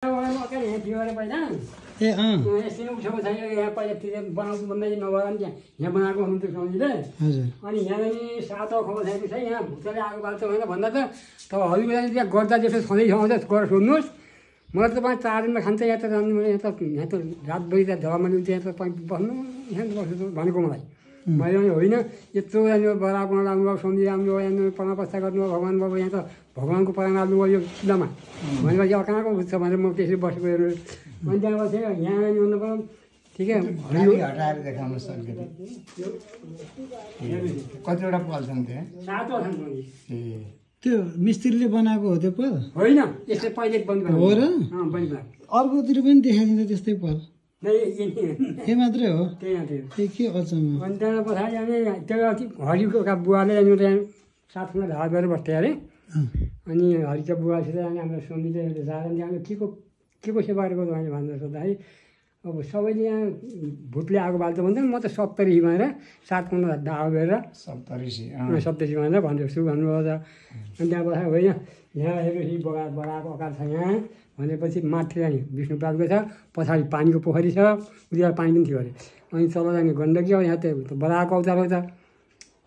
ए यहाँ पहिला बनाउँछु भन्दै नभएर नि यहाँ बनाएको हुनुहुन्थ्यो सम्झिँदै अनि यहाँ नि 7 खबर छैन छ यहाँ भुतले आगो बाल्छ भनेर भन्दा त तब हजुरले त्यहाँ गर्दा जस्तो सधैँ आउँछ गएर सोध्नुहोस् मलाई तपाईँ 4 दिनमा खान्छ यहाँ त यहाँ त रातभरि त झगडा मैले त्यहाँ त तपाईँ बस्नु यहाँ बस्नु भनेको मलाई मैले होइन यत्रो यहाँनिर बडा बनाउनु लाग्नुभयो सम्झि राम्रो यहाँनिर परापस्ता गर्नुभयो भगवान् बाबु यहाँ त भगवान्को पराङ लाग्नुभयो यो किल्लामा भनेपछि अब कहाँको हुन्छ भनेर म त्यसरी बसेको हेर्नु अनि त्यहाँ बसेँ यहाँ भन्नु पऱ्यो ठिकै हटाएर देखाउन सक्यो कतिवटा पल छन् त्यहाँ 7 छन् ए त्यो मिस्त्रीले बनाएको हो त्यो पल होइन यसले पहिले बन्द हो र बन्द अर्कोतिर पनि देखाइदिन्छ त्यस्तै पल ए मात्रै हो त्यही के अचम्म अनि त्यहाँ पछाडि हामी त्यो हरिको एउटा बुवाले त्यहाँ साथमा ढाड गरेर बस्थ्यो अरे अनि हरिका बुवासित हाम्रो समिति जाँदा त्यहाँ के को सेवा गरेको मैले भनेर सोद्धाखेरि अब सबैले यहाँ भूतले आगो बाल्छ भन्छ म त 70 भनेर 7 कुण्ड ढाड गरेर 70 भनेर भन्छु भन्नुभयो त अनि त्यहाँ पछाडि होइन यहाँ हेरेपछि बडाको अकार छ यहाँ भनेपछि माथि जाने विष्णु प्राप्तको छ पछाडि पानीको पोखरी छ उतिर पानी पनि थियो अरे अनि तल जाने गण्डकी अब यहाँ त बडाको अवतार हो त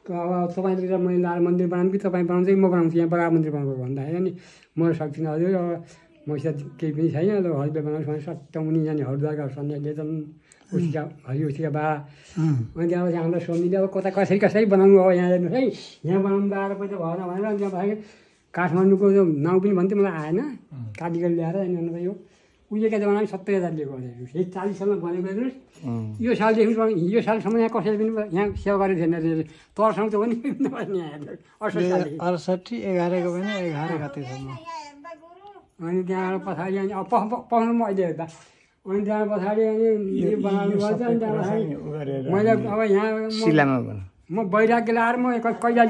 अब तपाईँले मैले लाल मन्दिर बनाउनु कि तपाईँ बनाउँछ कि म बनाउँछु यहाँ बडा मन्दिर बनाउनु भन्दाखेरि अनि म सक्दिनँ हजुर अब मसित केही पनि छैन अब हरिले बनाउँछु भने सट्टाउनी जाने हरिद्वारका सन्यासले त उसीका हरि उसीका बा अनि त्यहाँपछि हाम्रो स्वामीले अब कता कसरी बनाउनु अब यहाँ हेर्नुहोस् है यहाँ बनाउनु आएर पैसा भएन भनेर अनि त्यहाँ भयो काठमाडौँको जो नाउँ पनि भन्थ्यो मलाई आएन काटिकर ल्याएर अनि भन्नुभयो यो उहिलेका जमानामा 70,000 लिएको अरे फेरि 40 सालमा भनेको हेर्नुहोस् यो सालदेखि यो सालसम्म यहाँ कसैले पनि यहाँ सेवा गरेको थिएन अरे तरसम्म त पनि यहाँ हेर्नुहोस् 68 11 को पनि 11 गतेसम्म अनि त्यहाँबाट पछाडि अनि अब पाउनु म अहिले हेर्दा अनि त्यहाँ पछाडि अनि बनाउनु पर्छ अनि त्यहाँ पछाडि मैले अब यहाँ म वैराग्य लाएर म कैला